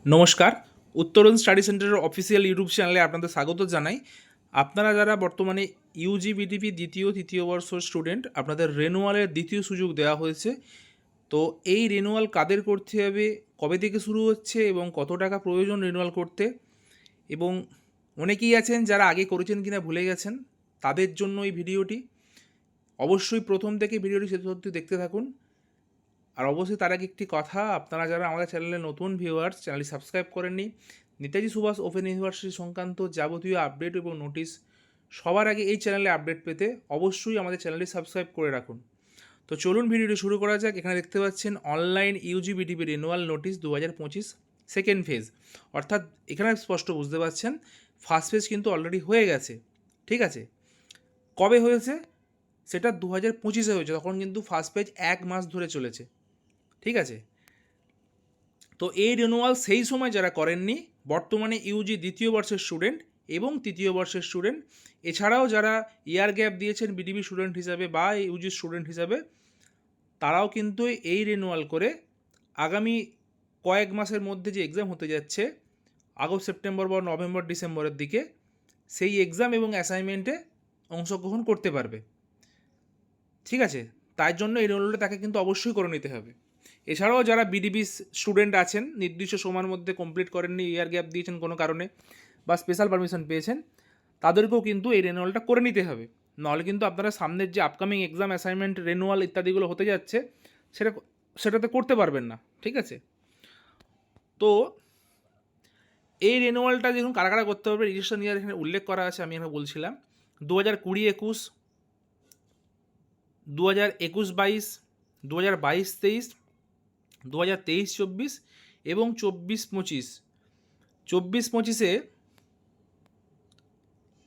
নমস্কার, উত্তরণ স্টাডি সেন্টারের অফিসিয়াল ইউটিউব চ্যানেলে আপনাদের স্বাগত জানাই। আপনারা যারা বর্তমানে ইউজি বিডিপি তৃতীয় বর্ষ স্টুডেন্ট, আপনাদের রেনুয়ালের দ্বিতীয় সুযোগ দেওয়া হয়েছে। তো এই রেনুয়াল কাদের করতে হবে, কবে থেকে শুরু হচ্ছে এবং কত টাকা প্রয়োজন রেনুয়াল করতে, এবং অনেকেই আছেন যারা আগে করেছেন কিনা ভুলে গেছেন, তাদের জন্য এই ভিডিওটি। অবশ্যই প্রথম থেকে ভিডিওটি শেষ অবধি দেখতে থাকুন। আর অবশ্যই তার আগে একটি কথা, আপনারা যারা আমাদের চ্যানেলে নতুন ভিউয়ার্স, চ্যানেলটি সাবস্ক্রাইব করেননি, নেতাজি সুভাষ ওপেন ইউনিভার্সিটি সংক্রান্ত যাবতীয় আপডেট এবং নোটিশ সবার আগে এই চ্যানেলে আপডেট পেতে অবশ্যই আমাদের চ্যানেলটি সাবস্ক্রাইব করে রাখুন। তো চলুন ভিডিওটি শুরু করা যাক। এখানে দেখতে পাচ্ছেন online UG BDP renewal notice 2025 second phase. অর্থাৎ এখানে স্পষ্ট বুঝতে পারছেন ফার্স্ট ফেজ কিন্তু অলরেডি হয়ে গেছে। ঠিক আছে, কবে হয়েছে সেটা 2025-এ হয়েছে, তখন কিন্তু ফার্স্ট ফেজ 1 মাস ধরে চলেছে। ঠিক আছে, তো এই রিনুয়াল সেই সময় যারা করেননি, বর্তমানে ইউজি দ্বিতীয় বর্ষের স্টুডেন্ট এবং তৃতীয় বর্ষের স্টুডেন্ট, এছাড়াও যারা ইয়ার গ্যাপ দিয়েছেন বিডিবি স্টুডেন্ট হিসাবে বা ইউজি স্টুডেন্ট হিসাবে, তারাও কিন্তু এই রিনুয়াল করে আগামী কয়েক মাসের মধ্যে যে এক্সাম হতে যাচ্ছে আগস্ট সেপ্টেম্বর বা নভেম্বর ডিসেম্বরের দিকে, সেই এক্সাম এবং অ্যাসাইনমেন্টে অংশগ্রহণ করতে পারবে। ঠিক আছে, তার জন্য এই রিনুয়ালটা তাকে কিন্তু অবশ্যই করে নিতে হবে। এছাড়াও যারা বিডিবি স্টুডেন্ট আছেন, নির্দিষ্ট সময়ের মধ্যে কমপ্লিট করেননি, ইয়ার গ্যাপ দিয়েছেন কোনো কারণে বা স্পেশাল পারমিশন পেয়েছেন, তাদেরকেও কিন্তু এই রেনুয়ালটা করে নিতে হবে। নাহলে কিন্তু আপনারা সামনের যে আপকামিং এক্সাম, অ্যাসাইনমেন্ট, রেনুয়াল ইত্যাদিগুলো হতে যাচ্ছে, সেটা সেটাতে করতে পারবেন না। ঠিক আছে, তো এই রেনুয়ালটা দেখুন কারা কারা করতে পারবে, রেজিস্ট্রেশন ইয়ার এখানে উল্লেখ করা আছে। আমি এখানে বলছিলাম 2020-21, 2021-22, 2022-23, 2023-24 এবং 24-25। 24-25-এ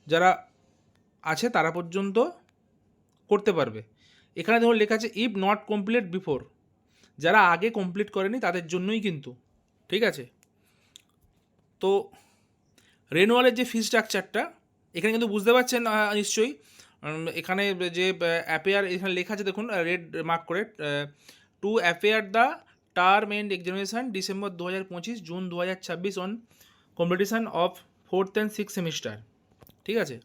যারা আছে তারা পর্যন্ত করতে পারবে। এখানে ধরুন লেখা আছে ইফ নট কমপ্লিট বিফোর, যারা আগে কমপ্লিট করেনি তাদের জন্যই কিন্তু। ঠিক আছে, তো রেনুয়ালের যে ফি স্ট্রাকচারটা এখানে কিন্তু বুঝতে পারছেন নিশ্চয়ই। এখানে যে অ্যাপেয়ার, এখানে লেখা আছে দেখুন রেড মার্ক করে, two appear the term and examination December 2025, June 2026 on competition of 4th and 6th semester. ঠিক আছে,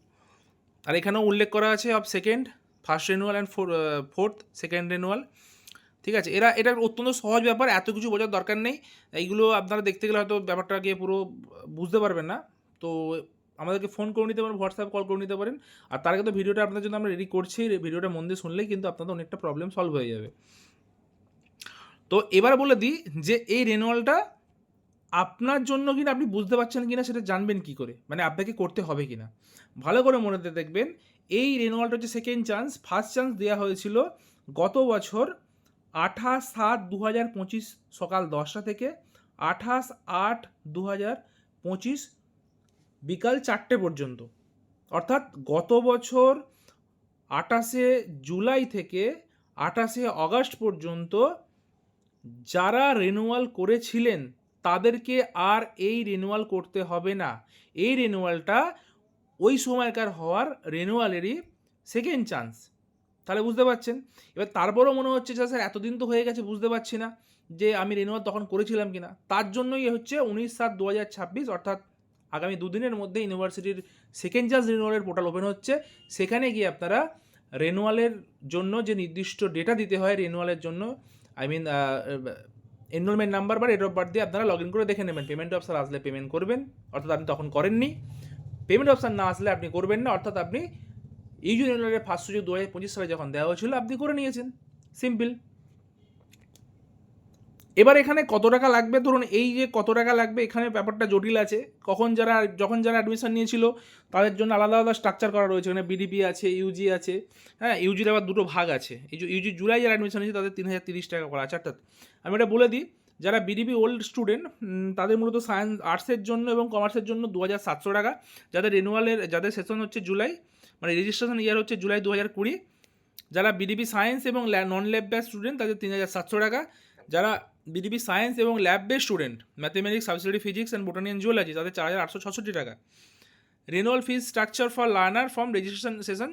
আর এখানেও উল্লেখ করা আছে of second, first renewal and fourth second renewal. ঠিক আছে, এটা অত্যন্ত সহজ ব্যাপার, এত কিছু বোঝার দরকার নেই। এইগুলো আপনারা দেখতে গেলে হয়তো ব্যাপারটা গিয়ে পুরো বুঝতে পারবেন না। তো আমাদেরকে ফোন করে নিতে পারেন, হোয়াটসঅ্যাপ কল করে নিতে পারেন। আর তার আগে তো ভিডিওটা আপনাদের জন্য আমরা রেডি করছি, ভিডিওটা মন দিয়ে শুনলেই কিন্তু আপনাদের অনেকটা প্রবলেম সলভ হয়ে যাবে। তো এবার বলে দিই যে এই রেনুয়ালটা আপনার জন্য কিনা, আপনি বুঝতে পারছেন কিনা সেটা জানবেন কি করে, মানে আপনাকে করতে হবে কিনা। ভালো করে মনে দিয়ে দেখবেন, এই রেনুয়ালটা হচ্ছে সেকেন্ড চান্স। ফার্স্ট চান্স দেওয়া হয়েছিল গত বছর 28/7/2025 সকাল 10টা থেকে 28/8/2025 বিকাল 4টে পর্যন্ত। অর্থাৎ গত বছর 28শে জুলাই থেকে 28শে অগাস্ট পর্যন্ত যারা রেনুয়াল করেছিলেন তাদেরকে আর এই রেনুয়াল করতে হবে না। এই রেনুয়ালটা ওই সময়কার হওয়ার রেনুয়ালেরই সেকেন্ড চান্স। তাহলে বুঝতে পারছেন। এবার তারপরেও মনে হচ্ছে যে স্যার এতদিন তো হয়ে গেছে, বুঝতে পারছি না যে আমি রেনুয়াল তখন করেছিলাম কিনা। তার জন্যই হচ্ছে 19/7/2026, অর্থাৎ আগামী দুদিনের মধ্যে ইউনিভার্সিটির সেকেন্ড চান্স রেনুয়ালের পোর্টাল ওপেন হচ্ছে। সেখানে গিয়ে আপনারা রেনুয়ালের জন্য যে নির্দিষ্ট ডেটা দিতে হয় রেনুয়ালের জন্য, আই মিন এনরোলমেন্ট নাম্বার বা ডেট অফ বার্থ দিয়ে আপনারা লগ ইন করে দেখে নেবেন। পেমেন্ট অপশান আসলে পেমেন্ট করবেন, অর্থাৎ আপনি তখন করেননি। পেমেন্ট অপশান না আসলে আপনি করবেন না, অর্থাৎ আপনি ইউজি রেনুয়ালের ফার্স্ট সুযোগ 2025 সালে যখন দেওয়া হয়েছিল আপনি করে নিয়েছেন। সিম্পল। এবার এখানে কত টাকা লাগবে, ধরুন এই যে কত টাকা লাগবে, এখানে ব্যাপারটা জটিল আছে। যখন যারা অ্যাডমিশন নিয়েছিল তাদের জন্য আলাদা আলাদা স্ট্রাকচার করা রয়েছে। এখানে বিডিপি আছে, ইউজি আছে। হ্যাঁ, ইউজির আবার দুটো ভাগ আছে। ইউজি জুলাই যারা অ্যাডমিশন নিয়েছে তাদের 3030 টাকা করা আছে। অর্থাৎ আমি এটা বলে দিই, যারা বিডিপি ওল্ড স্টুডেন্ট তাদের মূলত সায়েন্স আর্টসের জন্য এবং কমার্সের জন্য 2700 টাকা। যাদের সেশন হচ্ছে জুলাই, মানে রেজিস্ট্রেশন ইয়ার হচ্ছে জুলাই 2020, যারা বিডিপি সায়েন্স এবং নন ল্যাব বেস স্টুডেন্ট তাদের 3700 টাকা। যারা বিডিপি সায়েন্স এবং lab base student, mathematics, subsidy physics and botany and zoology, তাদের 4866 টাকা। Renewal fees structure for learner from registration session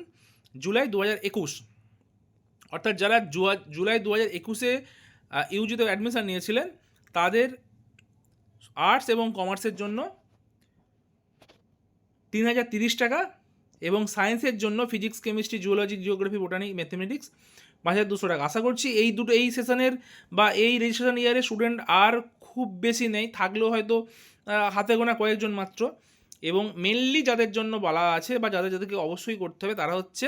July 2021, অর্থাৎ যারা জুলাই 2021-এ ইউজিতে অ্যাডমিশন নিয়েছিলেন তাদের আর্টস এবং কমার্সের জন্য 3030 টাকা, এবং সায়েন্সের জন্য physics, chemistry, zoology, geography, botany, mathematics 5200 টাকা। আশা করছি এই সেশনের বা এই রেজিস্ট্রেশন ইয়ারে স্টুডেন্ট আর খুব বেশি নেই, থাকলেও হয়তো হাতে গোনা কয়েকজন মাত্র। এবং মেনলি যাদের জন্য বলা আছে বা যাদেরকে অবশ্যই করতে হবে তারা হচ্ছে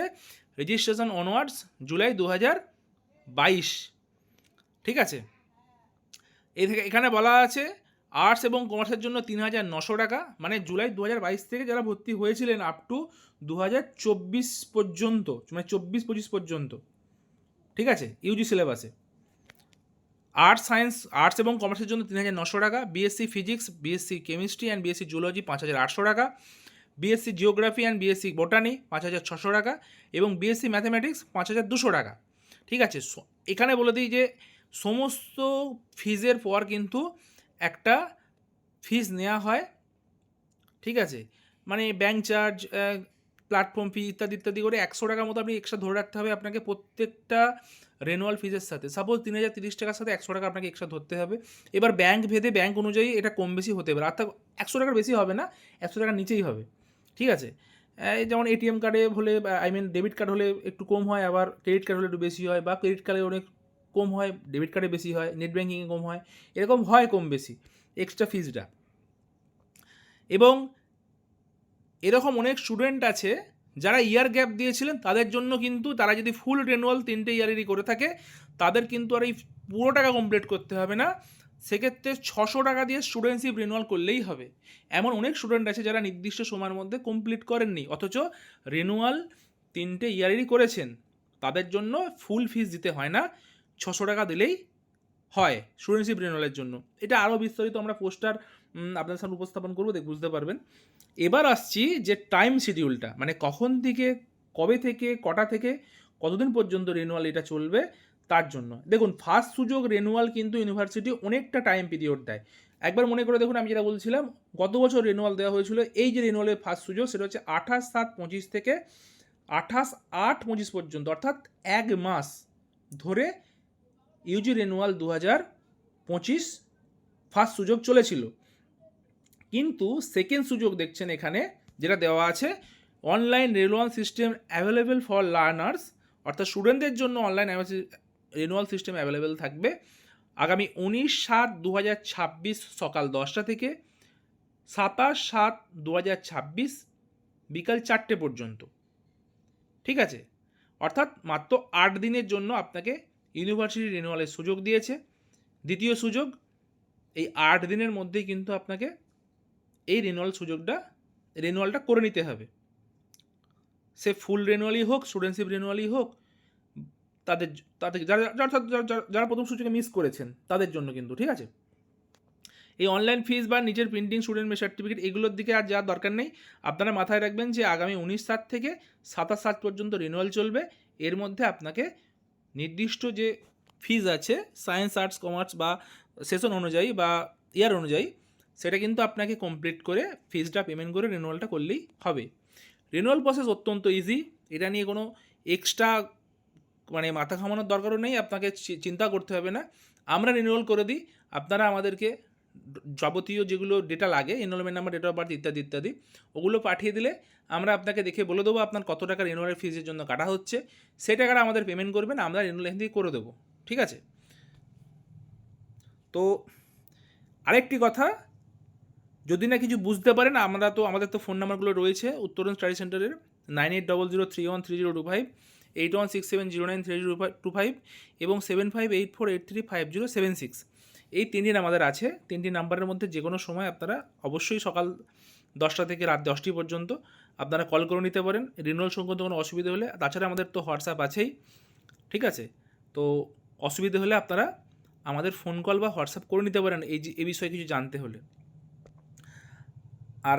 রেজিস্ট্রেশন অনওয়ার্ডস জুলাই 2022, ঠিক আছে। এখানে বলা আছে আর্টস এবং কমার্সের জন্য 3900 টাকা, মানে জুলাই 2022 থেকে যারা ভর্তি হয়েছিলেন আপ টু 2024 পর্যন্ত, মানে 24-25 পর্যন্ত, ঠিক আছে, ইউজি সিলেবাসে। আর্টস এবং কমার্সের জন্য 3900 টাকা, BSc physics, BSc chemistry and BSc zoology 5800 টাকা, BSc geography and BSc botany 5600 টাকা, এবং বিএসসি ম্যাথামেটিক্স 5200 টাকা, ঠিক আছে। এখানে বলে দিই যে সমস্ত ফিজের পর কিন্তু একটা ফিজ নেওয়া হয়, ঠিক আছে, মানে ব্যাঙ্ক চার্জ, প্ল্যাটফর্ম ফি ইত্যাদি ইত্যাদি করে 100 টাকার মতো আপনি এক্সট্রা ধরে রাখতে হবে আপনাকে প্রত্যেকটা রেনুয়াল ফিজের সাথে। সাপোজ 3030 টাকার সাথে 100 টাকা আপনাকে এক্সট্রা ধরতে হবে। এবার ব্যাঙ্ক ভেদে ব্যাঙ্ক অনুযায়ী এটা কম বেশি হতে পারে, অর্থাৎ 100 টাকার বেশি হবে না, 100 টাকার নিচেই হবে, ঠিক আছে। যেমন এটিএম কার্ডে হলে, ডেবিট কার্ড হলে একটু কম হয়, আবার ক্রেডিট কার্ড হলে একটু বেশি হয়, বা ক্রেডিট কার্ডে অনেক কম হয়, ডেবিট কার্ডে বেশি হয়, নেট ব্যাঙ্কিংয়ে কম হয়, এরকম হয় কম বেশি এক্সট্রা ফিজটা। এবং এরকম অনেক স্টুডেন্ট আছে যারা ইয়ার গ্যাপ দিয়েছিলেন, তাদের জন্য কিন্তু তারা যদি ফুল রেনুয়াল 3টে ইয়ারেরই করে থাকে তাদের কিন্তু আর এই পুরো টাকা কমপ্লিট করতে হবে না, সেক্ষেত্রে 600 টাকা দিয়ে স্টুডেন্টশিপ রিনুয়াল করলেই হবে। এমন অনেক স্টুডেন্ট আছে যারা নির্দিষ্ট সময়ের মধ্যে কমপ্লিট করেননি, অথচ রিনুয়াল 3টে ইয়ারেরই করেছেন, তাদের জন্য ফুল ফিস দিতে হয় না, 600 টাকা দিলেই হয় স্টুডেন্টশিপ রিনুয়ালের জন্য। এটা আরও বিস্তারিত আমরা পোস্টার আপনাদের সামনে উপস্থাপন করবো, বুঝতে পারবেন। এবার আসছি যে টাইম শিডিউলটা, মানে কখন থেকে কবে থেকে কটা থেকে কতদিন পর্যন্ত রেনুয়াল এটা চলবে তার জন্য। দেখুন, ফার্স্ট সুযোগ রেনুয়াল কিন্তু ইউনিভার্সিটি অনেকটা টাইম পিরিয়ড দেয়। একবার মনে করে দেখুন, আমি যেটা বলছিলাম গত বছর রেনুয়াল দেওয়া হয়েছিল, এই যে রেনুয়ালের ফার্স্ট সুযোগ সেটা হচ্ছে 28/7/25 থেকে 28/8/25 পর্যন্ত, অর্থাৎ 1 মাস ধরে ইউজি রেনুয়াল 2025 ফার্স্ট সুযোগ চলেছিল। কিন্তু সেকেন্ড সুযোগ দেখছেন এখানে যেটা দেওয়া আছে, online renewal system available for learners, অর্থাৎ স্টুডেন্টদের জন্য অনলাইন রেনুয়াল সিস্টেম অ্যাভেলেবেল থাকবে আগামী 19/7/2026 সকাল 10টা থেকে 27/7/2026 বিকাল 4টে পর্যন্ত, ঠিক আছে। অর্থাৎ মাত্র 8 দিনের জন্য আপনাকে ইউনিভার্সিটি রেনুয়ালের সুযোগ দিয়েছে। দ্বিতীয় সুযোগ, এই 8 দিনের মধ্যেই কিন্তু আপনাকে এই রেনুয়ালটা করে নিতে হবে, সে ফুল রেনুয়ালই হোক, স্টুডেন্টশিপ রেনুয়ালই হোক, তাদের তাদের যারা প্রথম সুযোগে মিস করেছেন তাদের জন্য কিন্তু, ঠিক আছে। এই অনলাইন ফিস বা নিজের প্রিন্টিং, স্টুডেন্ট সার্টিফিকেট এগুলোর দিকে আর যাওয়ার দরকার নেই। আপনারা মাথায় রাখবেন যে আগামী 19/7 থেকে 27/7 পর্যন্ত রিনুয়াল চলবে। এর মধ্যে আপনাকে নির্দিষ্ট যে ফিজ আছে সায়েন্স, আর্টস, কমার্স বা সেশন অনুযায়ী বা ইয়ার অনুযায়ী, সেটা কিন্তু আপনাকে কমপ্লিট করে ফিজটা পেমেন্ট করে রিনুয়ালটা করলেই হবে। রিনুয়াল প্রসেস অত্যন্ত ইজি, এটা নিয়ে কোনো এক্সট্রা মানে মাথা ঘামানোর দরকারও নেই, আপনাকে চিন্তা করতে হবে না। আমরা রিনুয়াল করে দিই, আপনারা আমাদেরকে যাবতীয় যেগুলো ডেটা লাগে, enrolment number, date of birth ইত্যাদি ইত্যাদি, ওগুলো পাঠিয়ে দিলে আমরা আপনাকে দেখে বলে দেবো আপনার কত টাকা রিনুয়ালের ফিজের জন্য কাটা হচ্ছে, সেই টাকাটা আমাদের পেমেন্ট করবেন, আমরা রিনুয়াল এখান থেকে করে দেবো, ঠিক আছে। তো আরেকটি কথা, যদি না কিছু বুঝতে পারেন, আমাদের তো ফোন নাম্বারগুলো রয়েছে উত্তরণ স্টাডি সেন্টারের 9800313025, 8167093025 এবং 7584835076, এই 3টি আমাদের আছে। 3টি নাম্বারের মধ্যে যে কোনো সময় আপনারা অবশ্যই সকাল 10টা থেকে রাত 10টি পর্যন্ত আপনারা কল করে নিতে পারেন রিনুয়াল সংক্রান্ত কোনো অসুবিধা হলে। তাছাড়া আমাদের তো হোয়াটসঅ্যাপ আছেই, ঠিক আছে। তো অসুবিধা হলে আপনারা আমাদের ফোন কল বা হোয়াটসঅ্যাপ করে নিতে পারেন এই বিষয়ে কিছু জানতে হলে। আর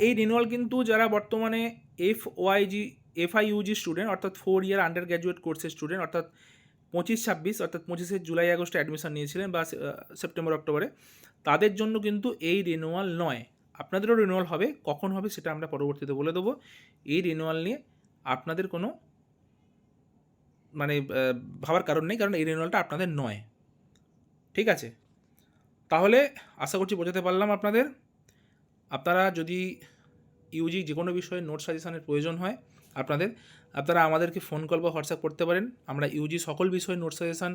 এই রিনুয়াল কিন্তু যারা বর্তমানে এফআইইউজি স্টুডেন্ট, অর্থাৎ 4 ইয়ার আন্ডার গ্র্যাজুয়েট কোর্সের স্টুডেন্ট, অর্থাৎ 25-26, অর্থাৎ 25শে জুলাই আগস্টে অ্যাডমিশন নিয়েছিলেন বা সেপ্টেম্বর অক্টোবরে, তাদের জন্য কিন্তু এই রিনুয়াল নয়। আপনাদেরও রিনুয়াল হবে, কখন হবে সেটা আমরা পরবর্তীতে বলে দেবো। এই রিনুয়াল নিয়ে আপনাদের কোনো ভাবার কারণ নেই, কারণ এই রিনুয়ালটা আপনাদের নয়, ঠিক আছে। তাহলে আশা করছি বোঝাতে পারলাম আপনাদের। আপনারা যদি ইউজি যে কোনো বিষয়ে নোট সাজেশনের প্রয়োজন হয় আপনারা আমাদেরকে ফোন কল বা হোয়াটসঅ্যাপ করতে পারেন। আমরা ইউজি সকল বিষয়ে note suggestion,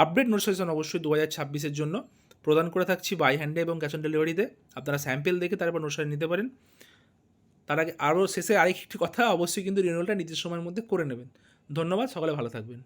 update note suggestion অবশ্যই 2026-এর জন্য প্রদান করে থাকছি বাই হ্যান্ডে এবং ক্যাশ অন ডেলিভারিতে। আপনারা স্যাম্পেল দেখে তারপর নোট সাজেশন নিতে পারেন। তার আগে শেষে আরেকটি কথা, অবশ্যই কিন্তু রিনিউয়ালটা নির্দিষ্ট সময়ের মধ্যে করে নেবেন। ধন্যবাদ, সকলে ভালো থাকবেন।